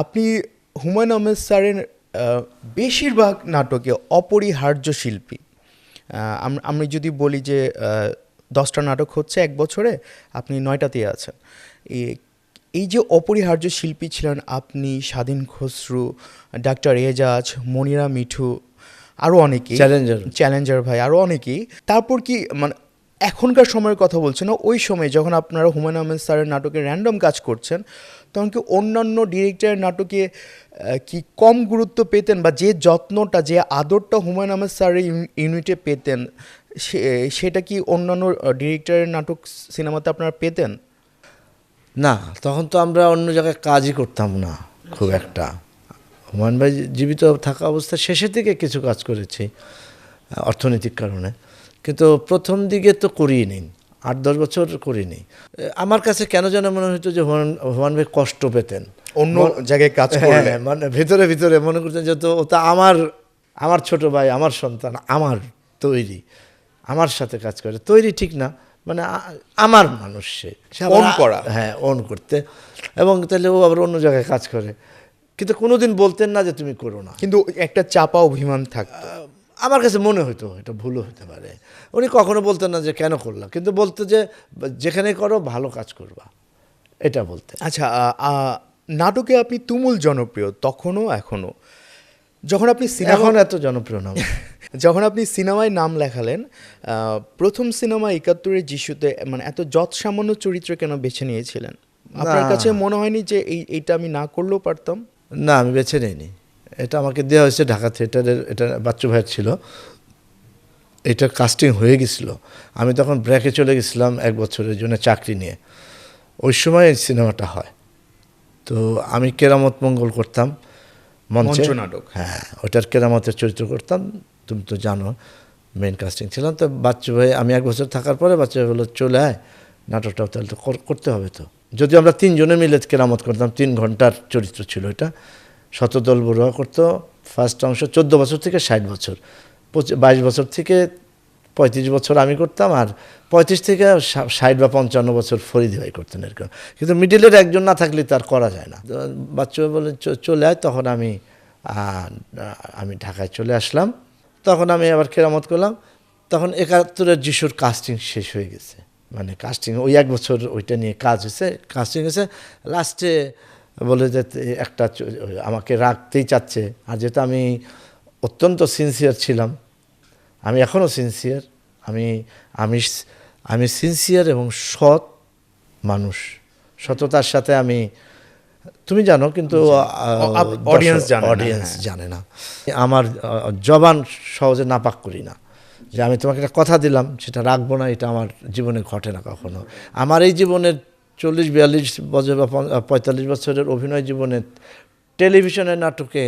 আপনি হুমায়ূন আহমেদ স্যারের বেশিরভাগ নাটকে অপরিহার্য শিল্পী। আমি যদি বলি যে 10টা নাটক হচ্ছে এক বছরে, আপনি 9টাতেই আছেন। এ- এই যে অপরিহার্য শিল্পী ছিলেন আপনি, স্বাধীন খসরু, ডাক্তার এজাজ, মনিরা মিঠু, আরও অনেকেই, চ্যালেঞ্জার। চ্যালেঞ্জার ভাই, আরও অনেকেই। তারপর কি মানে এখনকার সময়ের কথা বলছেন না, ওই সময় যখন আপনারা হুমায়ূন আহমেদ স্যারের নাটকে র্যান্ডম কাজ করছেন, তখন কি অন্যান্য ডিরেক্টরের নাটকে কি কম গুরুত্ব পেতেন, বা যে যত্নটা, যে আদরটা হুমায়ূন আহমেদ স্যারের ইউনিটে পেতেন, সেটা কি অন্যান্য ডিরেক্টরের নাটক সিনেমাতে আপনারা পেতেন? না, তখন তো আমরা অন্য জায়গায় কাজই করতাম না খুব একটা। হুমায়ুন ভাই জীবিত থাকা অবস্থায় শেষের দিকে কিছু কাজ করেছি অর্থনৈতিক কারণে, কিন্তু প্রথম দিকে তো করিয়ে নিন, 8-10 বছর করিনি। আমার কাছে কেন যেন মনে হতো যে হুমায়ুন ভাই কষ্ট পেতেন অন্য জায়গায় কাজ করলে। হ্যাঁ, মানে ভিতরে ভিতরে মনে করতেন যে তো ওটা আমার ছোট ভাই, আমার সন্তান, আমার তৈরি, আমার সাথে কাজ করে। তৈরি ঠিক না, মানে আমার মানুষ, সে own করা। হ্যাঁ, ওন করতে। এবং তাহলে ও আবার অন্য জায়গায় কাজ করে, কিন্তু কোনোদিন বলতেন না যে তুমি করো না। কিন্তু একটা চাপা অভিমান থাকতো। আমার কাছে মনে হতো এটা ভুলও হতে পারে, উনি কখনো বলতেন না যে কেন করলাম, কিন্তু বলতো যে যেখানে করো ভালো কাজ করবা, এটা বলতেন। আচ্ছা, নাটকে আপনি তুমুল জনপ্রিয় তখনও, এখনও। যখন আপনি এখন এত জনপ্রিয় না। যখন আপনি সিনেমায় নাম লেখালেন, প্রথম সিনেমা 71-এর যিশুতে, মানে এত যৎসামান্য চরিত্র কেন বেছে নিয়েছিলেন? আপনার না। কাছে মনে হয়নি যে এইটা আমি না করলেও পারতাম? না, আমি বেছে নিইনি। এটা আমাকে দেওয়া হয়েছে ঢাকা থিয়েটারের, এটা বাচ্চু ভাইয়ের ছিল, এটা কাস্টিং হয়ে গেছিলো। আমি তখন ব্রেকে চলে গেছিলাম 1 বছরের জন্য চাকরি নিয়ে, ওই সময় এই সিনেমাটা হয়। তো আমি কেরামত মঙ্গল করতাম মঞ্চে, মঞ্চ নাটক। হ্যাঁ, ওটার কেরামতের চরিত্র করতাম, তুমি তো জানো, মেন কাস্টিং ছিলাম। তো বাচ্চু ভাই, আমি 1 বছর থাকার পরে বাচ্চু ভাই বললো চলে আয়, নাটকটাও তাহলে তো করতে হবে। তো যদি আমরা 3 জনে মিলে কেরামত করতাম, 3 ঘন্টার চরিত্র ছিল এটা। শতদল বড়ুয়া করতো ফার্স্ট অংশ, 14 বছর থেকে 60 বছর, 22 বছর থেকে 35 বছর আমি করতাম, আর 35 থেকে 60 বা 55 বছর ফরিদি ভাই করতেন এরকম। কিন্তু মিডিলের একজন না থাকলে তার করা যায় না। বাচ্চা বলে চলে আয়, তখন আমি ঢাকায় চলে আসলাম। তখন আমি আবার কেরামত করলাম। তখন 71-এর যিশুর কাস্টিং শেষ হয়ে গেছে, মানে কাস্টিং ওই 1 বছর ওইটা নিয়ে কাজ হয়েছে, কাস্টিং হয়েছে। লাস্টে বলে যে একটা আমাকে রাখতেই চাচ্ছে, আর যেহেতু আমি অত্যন্ত সিনসিয়ার ছিলাম, আমি এখনও সিনসিয়ার, আমি আমি আমি সিনসিয়ার এবং সৎ মানুষ, সততার সাথে আমি, তুমি জানো কিন্তু অডিয়েন্স জানে না। আমার জবান সহজে নাপাক করি না, যে আমি তোমাকে একটা কথা দিলাম সেটা রাখবো না, এটা আমার জীবনে ঘটে না কখনো। আমার এই জীবনের 40-42 বছর বা 45 বছরের অভিনয় জীবনে টেলিভিশনের নাটকে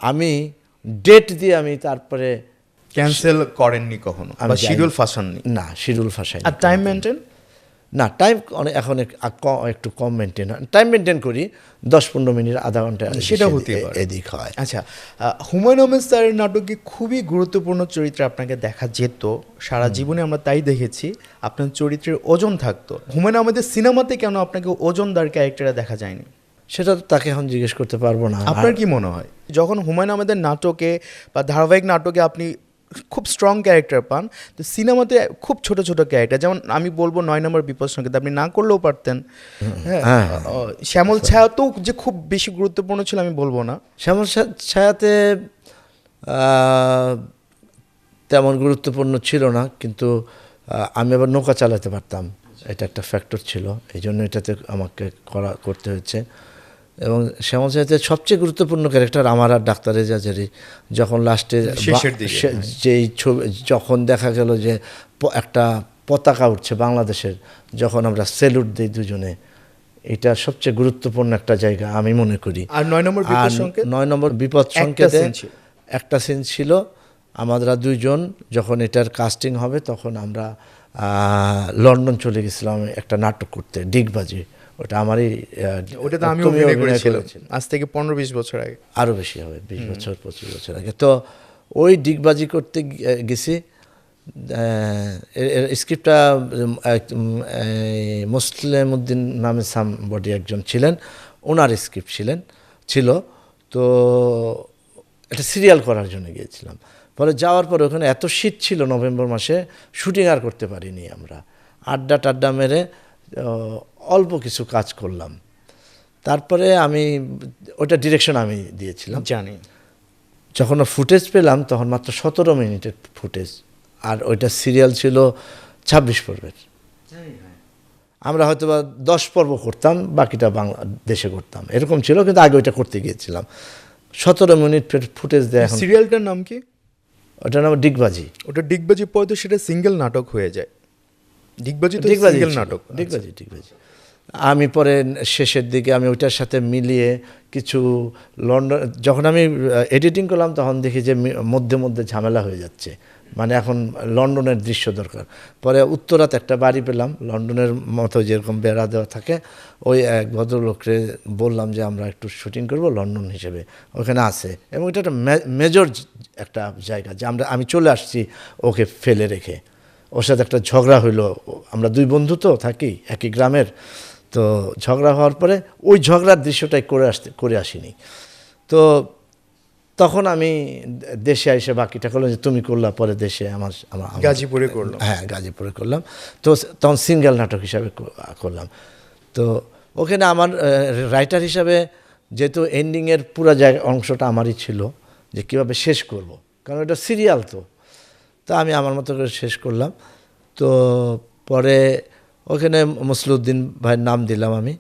আমি ডেট দিয়ে আমি তারপরে ক্যান্সেল করেননি কখনো, বা শিডিউল ফাঁসাননি? না, শিডিউল ফাঁসাই। আর টাইম মেনটেন? না, টাইম এখন একটু কম মেনটেন হয়, টাইম মেনটেন করি 10-15 মিনিট, আধা ঘন্টা, সেটা হতে পারে, এদিক হয়। আচ্ছা, হুমায়ূন আহমেদ স্যারের নাটকে খুবই গুরুত্বপূর্ণ চরিত্রে আপনাকে দেখা যেত, সারা জীবনে আমরা তাই দেখেছি, আপনার চরিত্রের ওজন থাকতো। হুমায়ূন আহমেদের সিনেমাতে কেন আপনাকে ওজনদার ক্যারেক্টারে দেখা যায়নি? সেটা তাকে এখন জিজ্ঞেস করতে পারবো না। আপনার কি মনে হয়, যখন হুমায়ূন আহমেদের নাটকে বা ধারাবাহিক নাটকে আপনি খুব স্ট্রং ক্যারেক্টার পান, তো সিনেমাতে খুব ছোট ছোট ক্যারেক্টার, যেমন আমি বলবো 9 নম্বর বিপদ সংকেত, আপনি না করলেও পারতেন। হ্যাঁ, শ্যামল ছায়াতেও যে খুব বেশি গুরুত্বপূর্ণ ছিল আমি বলবো না। শ্যামল ছায়াতে তেমন গুরুত্বপূর্ণ ছিল না, কিন্তু আমি আবার নৌকা চালাতে পারতাম, এটা একটা ফ্যাক্টর ছিল, এই জন্য এটাতে আমাকে করতে হয়েছে। এবং শ্যামল ছায়াতে সবচেয়ে গুরুত্বপূর্ণ ক্যারেক্টার আমার আর ডাক্তার এজাজেরই, যখন লাস্টে যেই ছবি, যখন দেখা গেল যে একটা পতাকা উঠছে বাংলাদেশের, যখন আমরা সেলুট দিই দুজনে, এটা সবচেয়ে গুরুত্বপূর্ণ একটা জায়গা আমি মনে করি। আর 9 নম্বর বিপদ সংকেত, 9 নম্বর বিপদ সংকেতে একটা সিন ছিল, আমরা 2 জন যখন এটার কাস্টিং হবে, তখন আমরা লন্ডন চলে গেছিলাম একটা নাটক করতে, ডিগবাজি। ওটা আমারই, ওটা তো আমি অভিনয় করেছিলাম আজ থেকে 15-20 বছর আগে, আরও বেশি হবে, 20 বছর 25 বছর আগে। তো ওই ডিগবাজি করতে গেছি, স্ক্রিপ্টটা মুসলিম উদ্দিন নামে সামবডি একজন ছিলেন, ওনার স্ক্রিপ্ট ছিলেন, ছিল। তো এটা সিরিয়াল করার জন্য গিয়েছিলাম। পরে যাওয়ার পরে ওখানে এত শীত ছিল নভেম্বর মাসে, শুটিং আর করতে পারিনি আমরা। আড্ডা টাড্ডা মেরে অল্প কিছু কাজ করলাম। তারপরে আমি ওটা ডিরেকশন আমি দিয়েছিলাম। জানি। যখন ফুটেজ পেলাম তখন মাত্র 17 মিনিটের ফুটেজ, আর ওইটা সিরিয়াল ছিল 26 পর্বের। আমরা হয়তো বা 10 পর্ব করতাম, বাকিটা বাংলাদেশে করতাম, এরকম ছিল। কিন্তু আগে ওইটা করতে গিয়েছিলাম। 17 মিনিট ফুটেজ দেয়। এখন সিরিয়ালটার নাম কি? ওটার নাম ডিগবাজি। ওটা ডিগবাজি, পরে তো সেটা সিঙ্গেল নাটক হয়ে যায়। ডিগবাজি তো সিঙ্গেল নাটক। ডিগবাজি। আমি পরে শেষের দিকে আমি ওইটার সাথে মিলিয়ে কিছু লন্ডন, যখন আমি এডিটিং করলাম তখন দেখি যে মধ্যে মধ্যে ঝামেলা হয়ে যাচ্ছে, মানে এখন লন্ডনের দৃশ্য দরকার। পরে উত্তরাতে একটা বাড়ি পেলাম, লন্ডনের মতো যেরকম বেড়া দেওয়া থাকে, ওই এক ভদ্রলোককে বললাম যে আমরা একটু শুটিং করব লন্ডন হিসেবে, ওখানে আছে। এবং এটা একটা মেজর একটা জায়গা যে আমি চলে আসছি ওকে ফেলে রেখে। ওর সাথে একটা ঝগড়া হইলো, আমরা দুই বন্ধু তো থাকি একই গ্রামের। তো ঝগড়া হওয়ার পরে ওই ঝগড়ার দৃশ্যটাই করে আসিনি। তো তখন আমি দেশে এসে বাকিটা করলাম, যে তুমি করলা, পরে দেশে আমার গাজীপুরে করলাম। হ্যাঁ, গাজীপুরে করলাম। তো তখন সিঙ্গেল নাটক হিসাবে করলাম। তো ওখানে আমার রাইটার হিসাবে যেহেতু এন্ডিংয়ের পুরো অংশটা আমারই ছিল, যে কীভাবে শেষ করব, কারণ এটা সিরিয়াল। তো আমি আমার মতো করে শেষ করলাম। তো পরে ওখানে মসলিউদ্দিন ভাইয়ের নাম দিলাম আমি।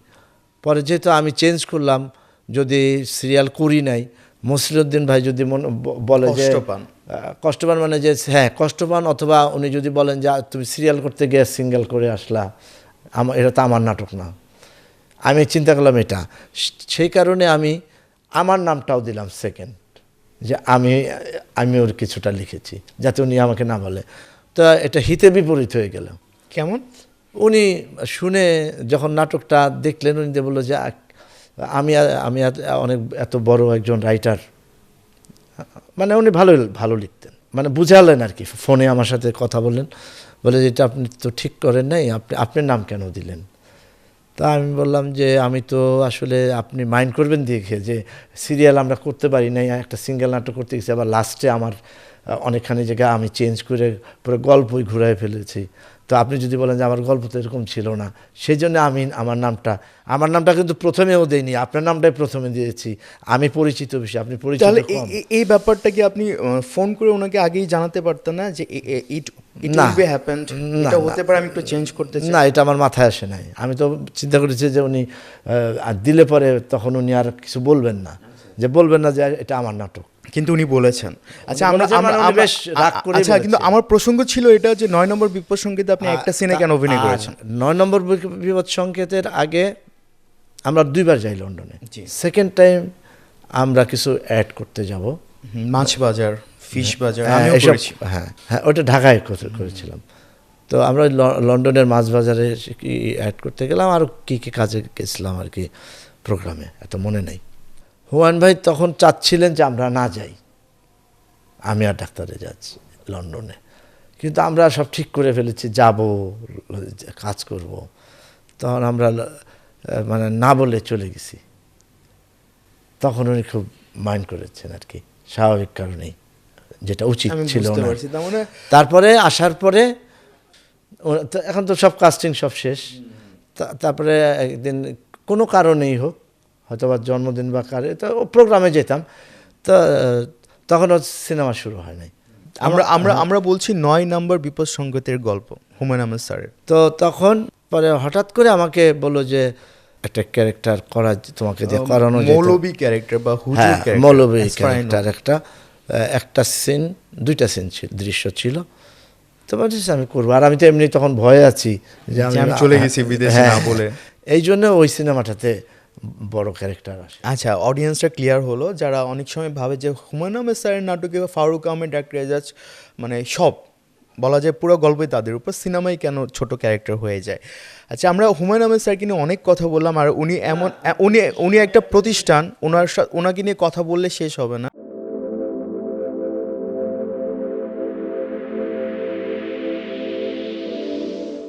পরে যেহেতু আমি চেঞ্জ করলাম, যদি সিরিয়াল করি নাই, মসলিউদ্দিন ভাই যদি বলে যে কষ্ট পান, মানে যে হ্যাঁ কষ্ট পান, অথবা উনি যদি বলেন যে তুমি সিরিয়াল করতে গিয়ে সিঙ্গেল করে আসলা, এটা তো আমার নাটক না। আমি চিন্তা করলাম এটা, সেই কারণে আমি আমার নামটাও দিলাম সেকেন্ড, যে আমি ওর কিছুটা লিখেছি যাতে উনি আমাকে না বলে। তো এটা হিতে বিপরীত হয়ে গেল। কেমন? উনি শুনে যখন নাটকটা দেখলেন, উনি বললো যে আমি অনেক এত বড় একজন রাইটার, মানে উনি ভালো লিখতেন, মানে বুঝালেন আর কি। ফোনে আমার সাথে কথা বললেন, বলে যে এটা আপনি তো ঠিক করেন নাই, আপনার নাম কেন দিলেন? তা আমি বললাম যে আমি তো আসলে, আপনি মাইন্ড করবেন দেখে, যে সিরিয়াল আমরা করতে পারি নাই, একটা সিঙ্গেল নাটক করতে গেছি, আবার লাস্টে আমার অনেকখানি জায়গা আমি চেঞ্জ করে পুরো গল্পই ঘুরাই ফেলেছি। তো আপনি যদি বলেন যে আমার গল্প তো এরকম ছিল না, সেই জন্য আমি আমার নামটা কিন্তু প্রথমেও দেইনি, আপনার নামটাই প্রথমে দিয়েছি। আমি পরিচিত বেশি, আপনি পরিচিত কম। এই ব্যাপারটা কি আপনি ফোন করে ওনাকে আগেই জানাতে পারতেন না যে এটা হতে পারে, আমি একটু চেঞ্জ করতে চাই? না, এটা আমার মাথায় আসে নাই। আমি তো চিন্তা করেছি যে উনি দিলে পরে তখন উনি আর কিছু বলবেন না, যে এটা আমার নাটক। কিন্তু উনি বলেছেন। আচ্ছা, আচ্ছা, কিন্তু আমার প্রসঙ্গ ছিল এটা যে 9 নম্বর বিপদ সংকেতে আপনি একটা সিনে কেন অভিনয় করেছেন? 9 নম্বর বিপদ সংকেতের আগে আমরা 2বার যাই লন্ডনে। সেকেন্ড টাইম আমরা কিছু অ্যাড করতে যাব, মাছ বাজার, ফিশ বাজার, হ্যাঁ, ওটা ঢাকায় করেছিলাম। তো আমরা লন্ডনের মাছ বাজারে কি অ্যাড করতে গেলাম, আর কি কাজে গেছিলাম আর কি, প্রোগ্রামে, এত মনে নেই। হুমায়ুন ভাই তখন চাচ্ছিলেন যে আমরা না যাই, আমি আর ডাক্তারে যাচ্ছি লন্ডনে, কিন্তু আমরা সব ঠিক করে ফেলেছি, যাব, কাজ করব। তখন আমরা মানে না বলে চলে গেছি। তখন উনি খুব মাইন্ড করেছেন আর কি, স্বাভাবিক কারণেই, যেটা উচিত ছিল না। তারপরে আসার পরে এখন তো সব কাস্টিং সব শেষ। তারপরে একদিন কোনো কারণেই হোক, হয়তো বা জন্মদিন বা তো প্রোগ্রামে যেতাম, তো তখন সিনেমা শুরু হয় নাই। আমরা বলছি 9 নম্বর বিপদ সংকেতের গল্প, হুমায়ুন আহমেদ স্যারের। তো তখন পরে হঠাৎ করে আমাকে বললো যে একটা ক্যারেক্টার তোমাকে দিয়ে করানো, মৌলবী ক্যারেক্টার বা হুজুর ক্যারেক্টার, মৌলবী ক্যারেক্টার, একটা সিন, 2টা সিন দৃশ্য ছিল। তো বলছি আমি করবো, আর আমি তো এমনি তখন ভয়ে আছি যে আমি চলে গেছি বিদেশে না বলে, এই জন্য ওই সিনেমাটাতে বড় ক্যারেক্টার আসে। আচ্ছা, অডিয়েন্সটা ক্লিয়ার হলো। যারা অনেক সময় ভাবে যে হুমায়ুন আহমেদ স্যারের নাটকে ফারুক আহমেদ, ডাক্তার এজাজ, মানে সব বলা যায় পুরো গল্পই তাদের উপর, সিনেমায় কেন ছোট ক্যারেক্টার হয়ে যায়? আচ্ছা, আমরা হুমায়ুন আহমেদ স্যারকে নিয়ে অনেক কথা বললাম, আর উনি একটা প্রতিষ্ঠান, ওনাকে নিয়ে কথা বললে শেষ হবে না।